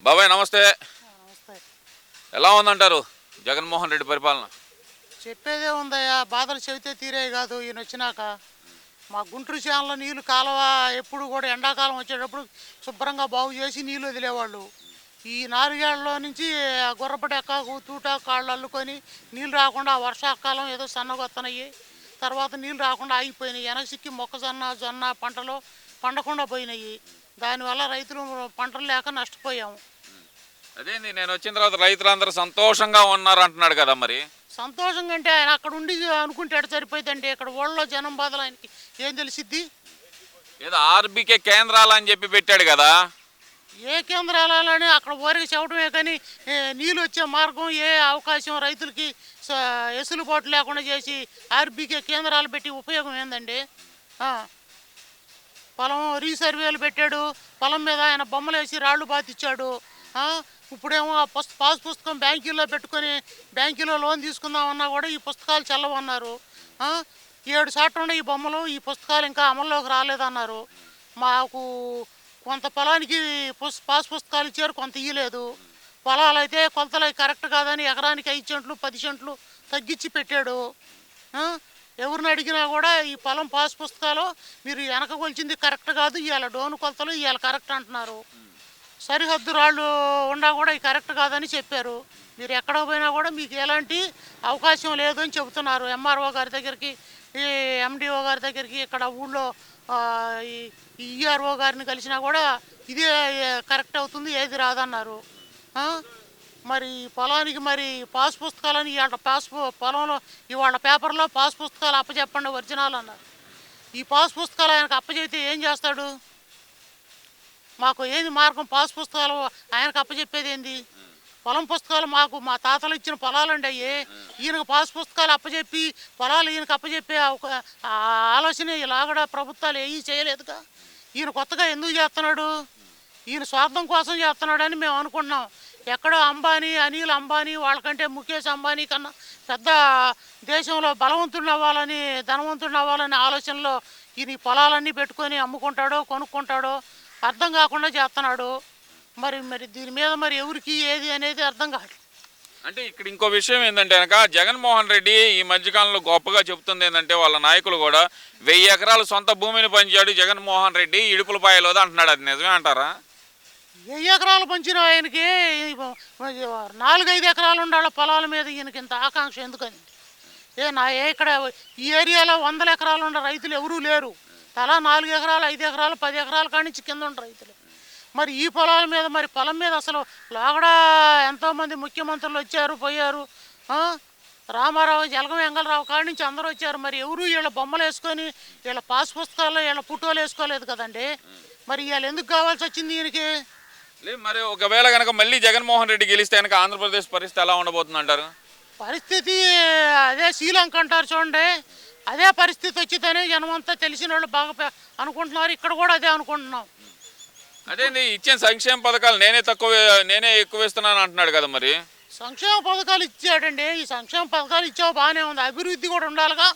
బాబాయ్ నమస్తే. నమస్తే. ఎలా ఉందంటారు జగన్మోహన్ రెడ్డి పరిపాలన? చెప్పేదే ఉందయ్యా, బాధలు చెబితే తీరే కాదు. ఈయన వచ్చినాక మా గుంటూరు చేనులో నీళ్లు కాలువ ఎప్పుడు కూడా ఎండాకాలం వచ్చేటప్పుడు శుభ్రంగా బాగు చేసి నీళ్ళు వదిలేవాళ్ళు. ఈ నాలుగేళ్లలో నుంచి గుర్రపటి ఎక్కకు తూట కాళ్ళు అల్లుకొని నీళ్ళు రాకుండా వర్షాకాలం ఏదో సన్నగొత్తనయ్యి తర్వాత నీళ్ళు రాకుండా ఆగిపోయినాయి. వెనక్కి మొక్కజొన్న జొన్న పంటలు పండకుండా పోయినాయి. దానివల్ల రైతులు పంటలు లేక నష్టపోయాము. అదేంది నేను వచ్చిన తర్వాత రైతులందరూ సంతోషంగా ఉన్నారు అంటున్నాడు కదా, మరి సంతోషంగా అంటే ఆయన అక్కడ ఉండి అనుకుంటాడు సరిపోయిందండి. ఇక్కడ ఊళ్ళో జనం బాధలు ఆయనకి ఏం తెలిసిద్ది? ఏదో ఆర్బీకే కేంద్రాలు అని చెప్పి పెట్టాడు కదా. ఏ కేంద్రాలని అక్కడ ఊరికి చెప్పడమే కానీ నీళ్ళు వచ్చే మార్గం ఏ అవకాశం రైతులకి ఎసులుబాటు లేకుండా చేసి ఆర్బీకే కేంద్రాలు పెట్టి ఉపయోగం ఏందండి? పొలం రీసర్వేలు పెట్టాడు, పొలం మీద ఆయన బొమ్మలు వేసి రాళ్ళు బాతిచ్చాడు. ఇప్పుడేమో పాస్ పుస్తకం బ్యాంకుల్లో పెట్టుకొని బ్యాంకులో లోన్ తీసుకుందామన్నా కూడా ఈ పుస్తకాలు చెల్లవన్నారు. 7 శాతం ఉండే ఈ బొమ్మలు ఈ పుస్తకాలు ఇంకా అమల్లోకి రాలేదన్నారు. మాకు కొంత పొలానికి పాస్ పుస్తకాలు ఇచ్చారు, కొంత ఇయ్యలేదు. పొలాలు అయితే కొలతలు కరెక్ట్ కాదని ఎకరానికి 5 సెంట్లు 10 సెంట్లు తగ్గించి పెట్టాడు. ఎవరిని అడిగినా కూడా ఈ పొలం పాస్ పుస్తకాలు మీరు వెనక కొలిచింది కరెక్ట్ కాదు, ఇవాళ డోను కొలతలు ఇవాళ కరెక్ట్ అంటున్నారు. సరిహద్దు రాళ్ళు ఉన్నా కూడా ఇది కరెక్ట్ కాదని చెప్పారు. మీరు ఎక్కడ పోయినా కూడా మీకు ఎలాంటి అవకాశం లేదు అని చెబుతున్నారు. ఎంఆర్ఓ గారి దగ్గరికి, ఈ ఎండిఓ గారి దగ్గరికి, ఇక్కడ ఊళ్ళో ఈ ఈఆర్ఓ గారిని కలిసినా కూడా ఇదే కరెక్ట్ అవుతుంది, ఏది రాదన్నారు. మరి పొలానికి మరి పాస్ పుస్తకాలని ఇవాళ పొలంలో ఇవాళ పేపర్లో పాస్ పుస్తకాలు అప్పచెప్పండి ఒరిజినల్ అన్నారు. ఈ పాస్ పుస్తకాలు ఆయనకు అప్పచెప్తే ఏం చేస్తాడు? మాకు ఏంది మార్గం? పాస్ పుస్తకాలు ఆయనకు అప్పచెప్పేది ఏంది? పొలం పుస్తకాలు మాకు మా తాతలు ఇచ్చిన పొలాలండి అయ్యి. ఈయనకు పాస్ పుస్తకాలు అప్పచెప్పి పొలాలు ఈయనకు అప్పచెప్పే ఆలోచన ఇలాగడ ప్రభుత్వాలు ఏమీ చేయలేదుగా. ఈయన కొత్తగా ఎందుకు చేస్తున్నాడు? ఈయన స్వార్థం కోసం చేస్తున్నాడని మేము అనుకుంటున్నాం. ఎక్కడో అంబానీ, అనిల్ అంబానీ వాళ్ళకంటే ముఖేష్ అంబానీ కన్నా పెద్ద దేశంలో బలవంతుడు అవ్వాలని, ధనవంతుడు అవ్వాలనే ఆలోచనలో ఈయన పొలాలన్నీ పెట్టుకొని అమ్ముకుంటాడో కొనుక్కుంటాడో అర్థం కాకుండా చేస్తున్నాడు. మరి దీని మీద మరి ఎవరికి ఏది అనేది అర్థం కాదు. అంటే ఇక్కడ ఇంకో విషయం ఏంటంటే కనుక జగన్మోహన్ రెడ్డి ఈ మధ్యకాలంలో గొప్పగా చెప్తుంది ఏంటంటే వాళ్ళ నాయకులు కూడా 1000 ఎకరాలు సొంత భూమిని పంచాడు జగన్మోహన్ రెడ్డి ఇడుపులపాయలోది అంటున్నాడు. అది నిజమే అంటారా? 1000 ఎకరాలు పంచిన ఆయనకి 4-5 ఎకరాలు ఉండాలి పొలాల మీద. ఈయనకి ఇంత ఆకాంక్ష ఎందుకని? ఇక్కడ ఈ ఏరియాలో 100 ఎకరాలు ఉన్న రైతులు ఎవరూ లేరు. తలా 4 ఎకరాలు 5 ఎకరాలు 10 ఎకరాల కానించి కింద ఉన్న రైతులు. మరి ఈ పొలాల మీద మరి పొలం మీద అసలు లోగడ ఎంతోమంది ముఖ్యమంత్రులు వచ్చారు పోయారు. రామారావు, జలగం వెంగళరావు కాడి నుంచి అందరూ వచ్చారు. మరి ఎవరు వీళ్ళ బొమ్మలు వేసుకొని వీళ్ళ పాస్ పుస్తకాల్లో వీళ్ళ ఫోటోలు వేసుకోలేదు కదండి. మరి వీళ్ళు ఎందుకు కావాల్సి వచ్చింది ఈయనకి? మరి ఒకవేళ కనుక మళ్ళీ జగన్మోహన్ రెడ్డి గెలిస్తే కనుక ఆంధ్రప్రదేశ్ పరిస్థితి ఎలా ఉండబోతుంది అంటారు? పరిస్థితి అదే శ్రీలంక అంటారు చూడండి, అదే పరిస్థితి వచ్చిందని జనమంతా తెలిసిన వాళ్ళు బాగా అనుకుంటున్నారు. ఇక్కడ కూడా అదే అనుకుంటున్నాం. అదేంది ఇచ్చిన సంక్షేమ పథకాలు నేనే ఎక్కువ ఇస్తున్నాను అంటున్నాడు కదా. మరి సంక్షేమ పథకాలు ఇచ్చాడండి. ఈ సంక్షేమ పథకాలు ఇచ్చావు బాగానే ఉంది, అభివృద్ధి కూడా ఉండాలిగా.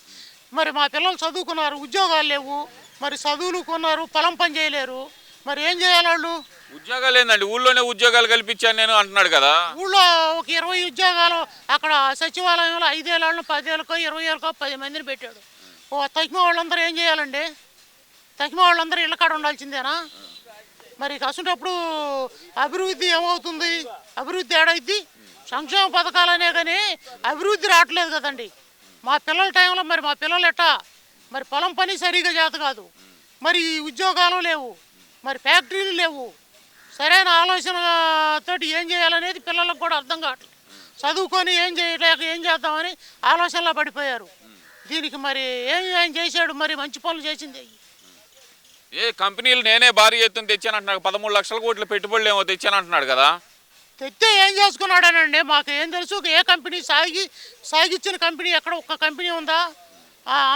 మరి మా పిల్లలు చదువుకున్నారు, ఉద్యోగాలు లేవు. మరి చదువులు కొన్నారు, పొలం పని చేయలేరు. మరి ఏం చేయాలి వాళ్ళు? ఉద్యోగాలు ఏందండి, ఊళ్ళోనే ఉద్యోగాలు కల్పించాను నేను అంటున్నాడు కదా. ఊళ్ళో ఒక 20 ఉద్యోగాలు అక్కడ సచివాలయంలో 5 ఏళ్ళను 10 ఏళ్ళకో 20 ఏళ్ళకో 10 మందిని పెట్టాడు. తగ్గిన వాళ్ళందరూ ఏం చేయాలండి? తగ్గిన వాళ్ళందరూ ఇళ్ళ కాడ ఉండాల్సిందేనా? మరి అసంటప్పుడు అభివృద్ధి ఏమవుతుంది? అభివృద్ధి ఏడైద్ది? సంక్షేమ పథకాలనే కానీ అభివృద్ధి రావట్లేదు కదండి. మా పిల్లల టైంలో మరి మా పిల్లలు ఎట్టా? మరి పొలం పని సరిగా చేత కాదు, మరి ఉద్యోగాలు లేవు, మరి ఫ్యాక్టరీలు లేవు. సరైన ఆలోచనతోటి ఏం చేయాలనేది పిల్లలకు కూడా అర్థం కావట్లేదు. చదువుకొని ఏం చేయలేక ఏం చేద్దామని ఆలోచనలో పడిపోయారు. దీనికి మరి ఏం చేశాడు? మరి మంచి పనులు చేసింది ఏ కంపెనీలు నేనే భారీ ఎత్తున తెచ్చాను అంటున్నాడు. 13 లక్షల కోట్ల పెట్టుబడులు ఏమో తెచ్చాను అంటున్నాడు కదా. తెస్తే ఏం చేసుకున్నాడనండి? మాకు ఏం తెలుసు? ఏ కంపెనీ సాగిచ్చిన కంపెనీ ఎక్కడ ఒక్క కంపెనీ ఉందా?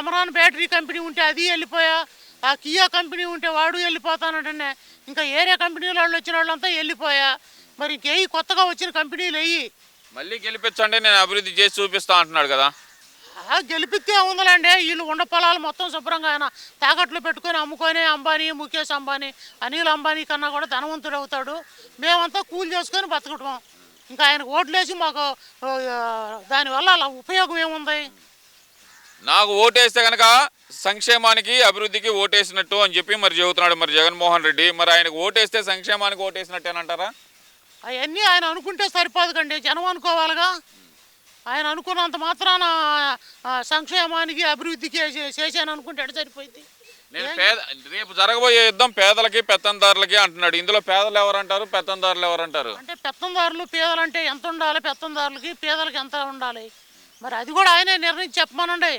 అమరాన్ బ్యాటరీ కంపెనీ ఉంటే అది వెళ్ళిపోయా, ఆ కియా కంపెనీ ఉంటే వాడు వెళ్ళిపోతానంటే ఇంకా ఏరే కంపెనీ వాళ్ళు వచ్చిన వాళ్ళంతా వెళ్ళిపోయా. మరి ఇంకేయి కొత్తగా వచ్చిన కంపెనీలు వెయ్యి మళ్ళీ గెలిపించండి నేను అభివృద్ధి చేసి చూపిస్తా అంటున్నాడు కదా. గెలిపితే ఉందండి. వీళ్ళు ఉండ పొలాలు మొత్తం శుభ్రంగా ఆయన తాకట్లు పెట్టుకొని అమ్ముకొని అంబానీ, ముఖేష్ అంబానీ, అనిల్ అంబానీ కన్నా కూడా ధనవంతుడు అవుతాడు. మేమంతా కూలి చేసుకొని బతకటం. ఇంకా ఆయనకు ఓట్లేసి మాకు దానివల్ల అలా ఉపయోగం ఏముంది? నాకు ఓటేస్తే కనుక సంక్షేమానికి అభివృద్ధికి ఓటేసినట్టు అని చెప్పి మరి చెబుతున్నాడు మరి జగన్మోహన్ రెడ్డి. మరి ఆయనకు ఓటేస్తే సంక్షేమానికి ఓటేసినట్టేనంటారా? అవన్నీ ఆయన అనుకుంటే సరిపోదు కండి, జనం అనుకోవాలిగా. ఆయన అనుకున్నంత మాత్రాన సంక్షేమానికి అభివృద్ధికి చేశాను అనుకుంటే ఎడ సరిపోయింది. నేను రేపు జరగబోయే యుద్ధం పేదలకి పెత్తందారులకి అంటున్నాడు. ఇందులో పేదలు ఎవరంటారు, పెత్తందారులు ఎవరంటారు? అంటే పెత్తందారులు పేదలంటే ఎంత ఉండాలి, పెత్తందారులకి పేదలకి ఎంత ఉండాలి? మరి అది కూడా ఆయనే నిర్ణయించి చెప్పమనండి.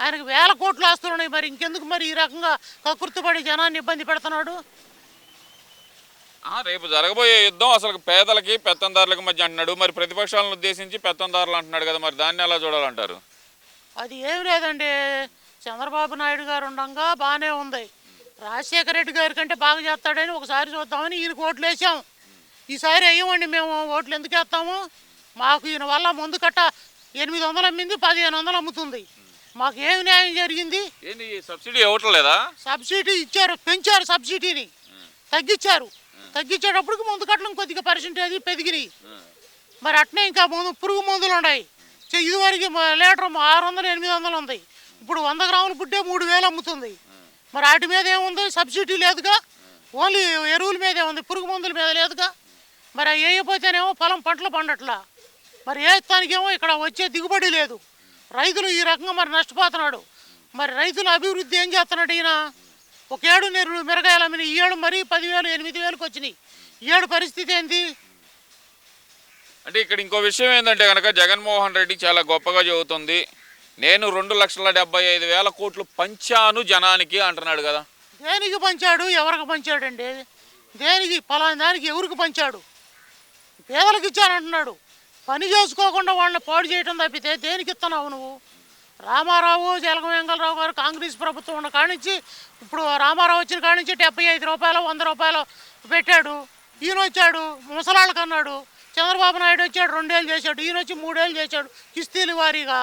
ఆయనకు వేల కోట్లు ఆస్తులు ఉన్నాయి. మరి ఇంకెందుకు మరి ఈ రకంగా కకృతిపడి జనాన్ని ఇబ్బంది పెడుతున్నాడు? రేపు జరగబోయే యుద్ధం అసలు పేదలకి పెత్తందారులకి మధ్య అంటున్నాడు. మరి ప్రతిపక్షాలను ఉద్దేశించి పెత్తందారులు అంటున్నాడు కదా, మరి దాన్ని ఎలా చూడాలంటారు? అది ఏమి లేదండి. చంద్రబాబు నాయుడు గారు ఉండగా బాగానే ఉంది. రాజశేఖర రెడ్డి గారి కంటే బాగా చేస్తాడని ఒకసారి చూద్దామని ఈయనకు ఓట్లు వేసాం. ఈసారి వేయమండి. మేము ఓట్లు ఎందుకు వేస్తాము? మాకు ఈయన వల్ల ముందు కట్ట 800 అమ్మింది, 1500 అమ్ముతుంది. మాకు ఏమి న్యాయం జరిగింది? ఏంటి సబ్సిడీ ఇవ్వట్లేదా? సబ్సిడీ ఇచ్చారు, పెంచారు, సబ్సిడీని తగ్గించారు. తగ్గించేటప్పటికి ముందు కట్టడం కొద్దిగా పర్సెంటేజ్ పెరిగినాయి. మరి అట్నే ఇంకా పురుగు మందులు ఉన్నాయి. ఇదివరకు లీటర్ 600, 800 ఉంది. ఇప్పుడు 100 గ్రాముల బుడ్డే 3000 అమ్ముతుంది. మరి వాటి మీద ఏముంది? సబ్సిడీ లేదుగా. ఓన్లీ ఎరువుల మీదే ఉంది, పురుగు మందుల మీద లేదుగా. మరి అవి వేయకపోతేనేమో పంటలు పండట్లా. మరి వేస్తానికేమో ఇక్కడ వచ్చే దిగుబడి లేదు. రైతులు ఈ రకంగా మరి నష్టపోతున్నాడు. మరి రైతుల అభివృద్ధి ఏం చేస్తున్నాడు ఈయన? ఒక ఏడు మిరగాయలు అమ్మిన ఈ ఏడు మరీ 10,000, 8,000కి వచ్చినాయి. ఈ ఏడు పరిస్థితి ఏంటి? అంటే ఇక్కడ ఇంకో విషయం ఏంటంటే కనుక జగన్మోహన్ రెడ్డి చాలా గొప్పగా చెబుతుంది. నేను 2,75,000 కోట్లు పంచాను జనానికి అంటున్నాడు కదా. దేనికి పంచాడు? ఎవరికి పంచాడండి? దేనికి? పలానా దానికి ఎవరికి పంచాడు? పేదలకు ఇచ్చానంటున్నాడు. పని చేసుకోకుండా వాళ్ళని పాడు చేయటం తప్పితే దేనికి ఇస్తున్నావు నువ్వు? రామారావు, జలగం వెంగళరావు గారు కాంగ్రెస్ ప్రభుత్వం ఉన్న కానించి ఇప్పుడు రామారావు వచ్చిన కానించి 75 రూపాయలు, 100 రూపాయలు పెట్టాడు. ఈయన వచ్చాడు ముసలాళ్ళకి అన్నాడు. చంద్రబాబు నాయుడు వచ్చాడు 2 ఏళ్ళు చేశాడు. ఈయన వచ్చి 3 ఏళ్ళు చేశాడు. కిస్తీలు వారీగా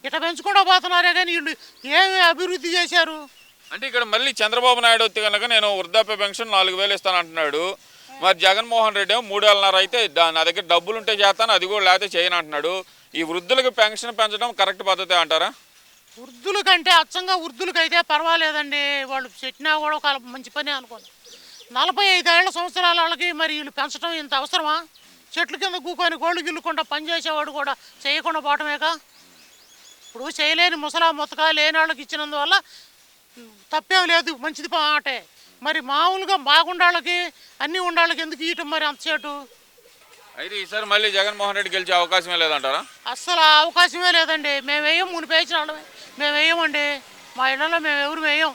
ఇట్లా పెంచుకుంటూ పోతున్నారే కానీ వీళ్ళు ఏమి అభివృద్ధి చేశారు? అంటే ఇక్కడ మళ్ళీ చంద్రబాబు నాయుడు వచ్చి కనుక నేను వృద్ధాప్య పెన్షన్ 4,000 ఇస్తాను అంటున్నాడు. మరి జగన్మోహన్ రెడ్డి ఏమో 3,500 అయితే నా దగ్గర డబ్బులు ఉంటే చేస్తాను, అది కూడా లేకపోతే చేయను అంటున్నాడు. ఈ వృద్ధులకు పెన్షన్ పెంచడం కరెక్ట్ పద్ధతి అంటారా? వృద్ధుల కంటే అచ్చంగా వృద్ధులకైతే పర్వాలేదండి. వాళ్ళు పెట్టినా కూడా ఒక మంచి పని అనుకోండి. 45 సంవత్సరాల వాళ్ళకి మరి వీళ్ళు పెంచడం ఇంత అవసరమా? చెట్ల కింద కూకొని గోళ్ళు గిల్లుకుండా పనిచేసేవాడు కూడా చేయకుండా పోవటమేగా. ఇప్పుడు చేయలేని ముతక లేని వాళ్ళకి ఇచ్చినందువల్ల తప్పేం లేదు, మంచిది మాటే. మరి మామూలుగా బాగుండాళ్ళకి అన్నీ ఉండాళ్ళకి ఎందుకు ఇయటం మరి అంత చేటు? అయితే ఈసారి మళ్ళీ జగన్మోహన్ రెడ్డి గెలిచే అవకాశమే లేదంటారా? అస్సలు అవకాశమే లేదండి. మేము వేయం, మునిపేసిన వాళ్ళమే మేము వేయమండి. మా ఇళ్ళలో మేము ఎవరు వేయం.